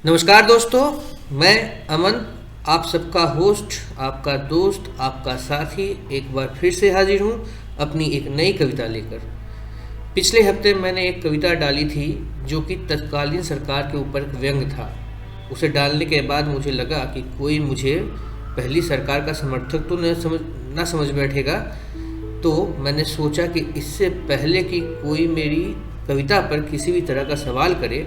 नमस्कार दोस्तों, मैं अमन, आप सबका होस्ट, आपका दोस्त, आपका साथी एक बार फिर से हाजिर हूँ अपनी एक नई कविता लेकर। पिछले हफ्ते मैंने एक कविता डाली थी जो कि तत्कालीन सरकार के ऊपर एक व्यंग था। उसे डालने के बाद मुझे लगा कि कोई मुझे पहली सरकार का समर्थक तो न समझ बैठेगा, तो मैंने सोचा कि इससे पहले कि कोई मेरी कविता पर किसी भी तरह का सवाल करे,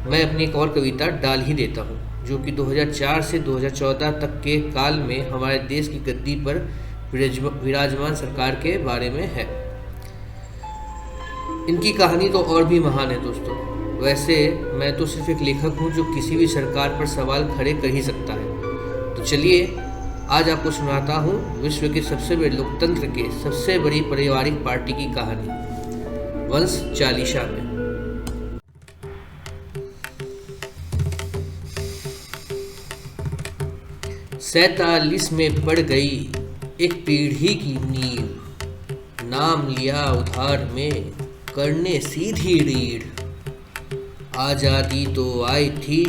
मैं अपनी एक और कविता डाल ही देता हूँ जो कि 2004 से 2014 तक के काल में हमारे देश की गद्दी पर विराजमान सरकार के बारे में है। इनकी कहानी तो और भी महान है दोस्तों। वैसे मैं तो सिर्फ एक लेखक हूँ जो किसी भी सरकार पर सवाल खड़े कर ही सकता है। तो चलिए आज आपको सुनाता हूँ विश्व के सबसे बड़े लोकतंत्र के सबसे बड़ी पारिवारिक पार्टी की कहानी, वंश चालीसा में। 47 में पड़ गई एक पीढ़ी की नींव, नाम लिया उधार में करने सीधी रीढ़। आजादी तो आई थी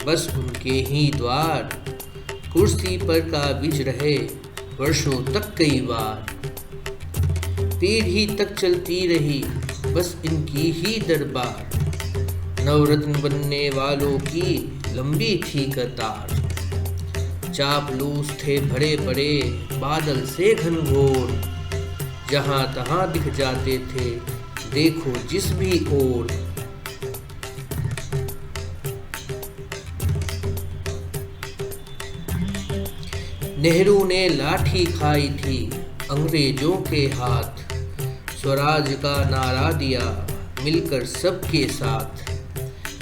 बस उनके ही द्वार, कुर्सी पर काबिज रहे वर्षों तक कई बार। पीढ़ी तक चलती रही बस इनकी ही दरबार, नवरत्न बनने वालों की लंबी थी कतार। चापलूस थे भरे पड़े बादल से घनघोर, जहां तहां दिख जाते थे देखो जिस भी ओर। नेहरू ने लाठी खाई थी अंग्रेजों के हाथ, स्वराज का नारा दिया मिलकर सबके साथ।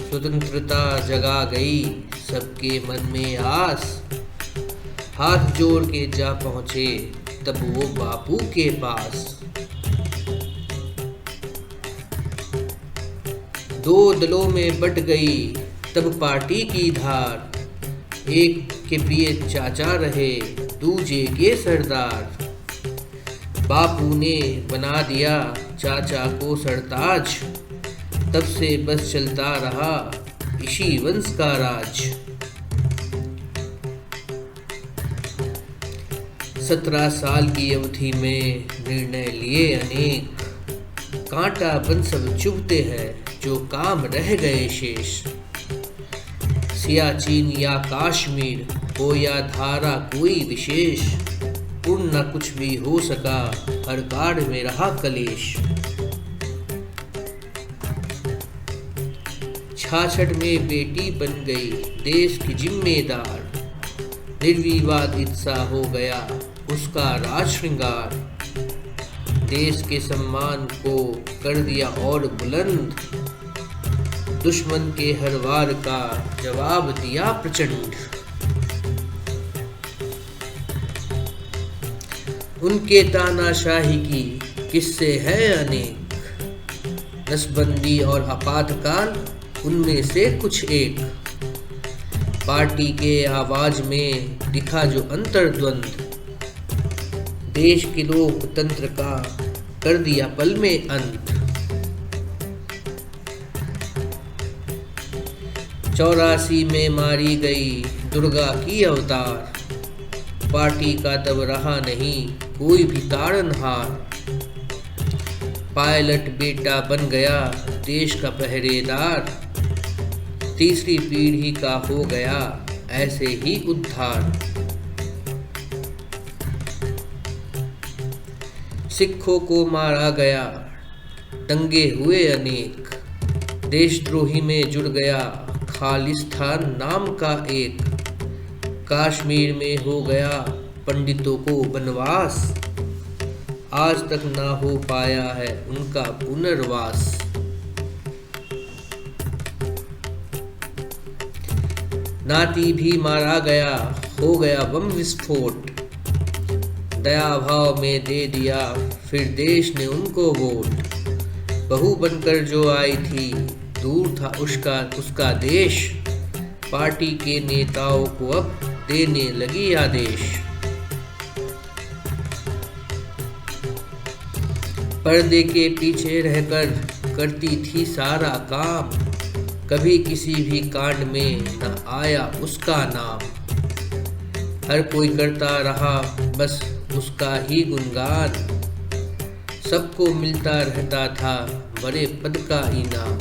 स्वतंत्रता जगा गई सबके मन में आस, हाथ जोड़ के जा पहुंचे तब वो बापू के पास। दो दलों में बट गई तब पार्टी की धार, एक के प्रिय चाचा रहे दूजे के सरदार। बापू ने बना दिया चाचा को सरताज, तब से बस चलता रहा इसी वंश का राज। 17 साल की अवधि में निर्णय लिए अनेक, कांटा बन सब चुभते हैं जो काम रह गए शेष। सियाचिन या कश्मीर हो या धारा कोई विशेष, पूर्ण न कुछ भी हो सका हर कार्ड में रहा कलेश। 66 में बेटी बन गई देश की जिम्मेदार, निर्विवादित सा हो गया उसका राज श्रृंगार। देश के सम्मान को कर दिया और बुलंद, दुश्मन के हर वार का जवाब दिया प्रचंड। उनके तानाशाही की किस्से हैं अनेक, नसबंदी और आपातकाल उनमें से कुछ एक। पार्टी के आवाज में दिखा जो अंतर्द्वंद, देश के लोकतंत्र का कर दिया पल में अंत। 84 में मारी गई दुर्गा की अवतार, पार्टी का तब रहा नहीं कोई भी ताड़नहार। पायलट बेटा बन गया देश का पहरेदार, तीसरी पीढ़ी का हो गया ऐसे ही उद्धार। सिखों को मारा गया दंगे हुए अनेक, देशद्रोही में जुड़ गया खालिस्तान नाम का एक। कश्मीर में हो गया पंडितों को वनवास, आज तक ना हो पाया है उनका पुनर्वास। नाती भी मारा गया हो गया बम विस्फोट, दया भाव में दे दिया फिर देश ने उनको वोट। बहू बनकर जो आई थी दूर था उसका देश, पार्टी के नेताओं को अब देने लगी आदेश। पर्दे के पीछे रहकर करती थी सारा काम, कभी किसी भी कांड में न आया उसका नाम। हर कोई करता रहा बस उसका ही गुणगान, सबको मिलता रहता था बड़े पद का इनाम।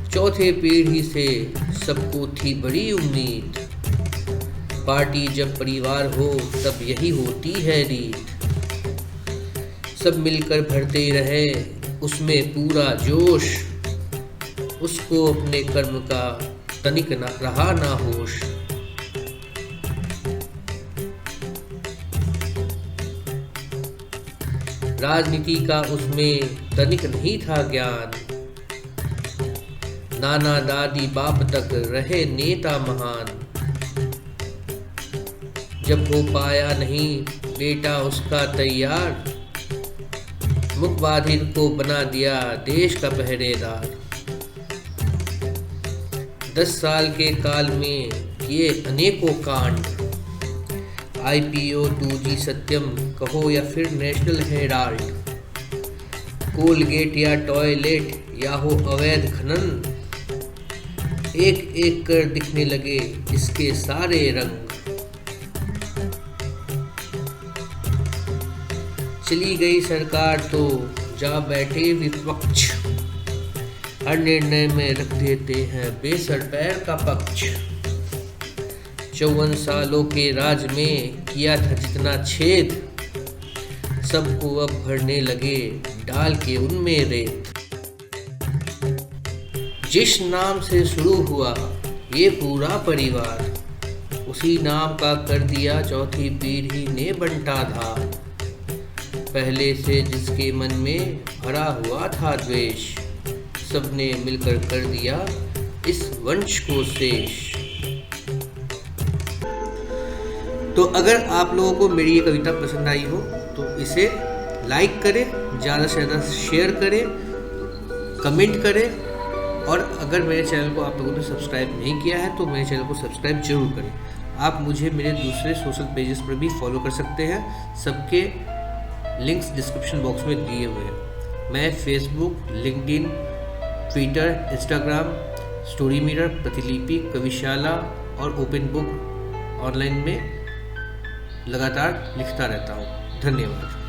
चौथे पीढ़ी से सबको थी बड़ी उम्मीद, पार्टी जब परिवार हो तब यही होती है रीत। सब मिलकर भरते रहे उसमें पूरा जोश, उसको अपने कर्म का तनिक न रहा ना होश। राजनीति का उसमें तनिक नहीं था ज्ञान, नाना दादी बाप तक रहे नेता महान। जब हो पाया नहीं बेटा उसका तैयार, मुखबाधिर को बना दिया देश का पहरेदार। 10 साल के काल में किए अनेकों कांड, IPO 2G सत्यम कहो या फिर नेशनल हेराल्ड। कोलगेट या टॉयलेट या हो अवैध खनन, एक एक कर दिखने लगे इसके सारे रंग। चली गई सरकार तो जा बैठे विपक्ष, हर निर्णय में रख देते हैं बेसर पैर का पक्ष। 54 सालों के राज में किया था जितना छेद, सबको अब भरने लगे डाल के उनमें रेत। जिस नाम से शुरू हुआ ये पूरा परिवार, उसी नाम का कर दिया चौथी पीढ़ी ने बंटाधार। पहले से जिसके मन में भरा हुआ था द्वेष, सबने मिलकर कर दिया इस वंश को शेष। तो अगर आप लोगों को मेरी ये कविता पसंद आई हो तो इसे लाइक करें, ज़्यादा से ज़्यादा शेयर करें, कमेंट करें, और अगर मेरे चैनल को आप लोगों ने सब्सक्राइब नहीं किया है तो मेरे चैनल को सब्सक्राइब जरूर करें। आप मुझे मेरे दूसरे सोशल पेजेस पर भी फॉलो कर सकते हैं, सबके लिंक्स डिस्क्रिप्शन बॉक्स में दिए हुए हैं। मैं Facebook, LinkedIn, Twitter, Instagram, story mirror, प्रतिलिपि, कविशाला और ओपन बुक ऑनलाइन में लगातार लिखता रहता हूँ। धन्यवाद।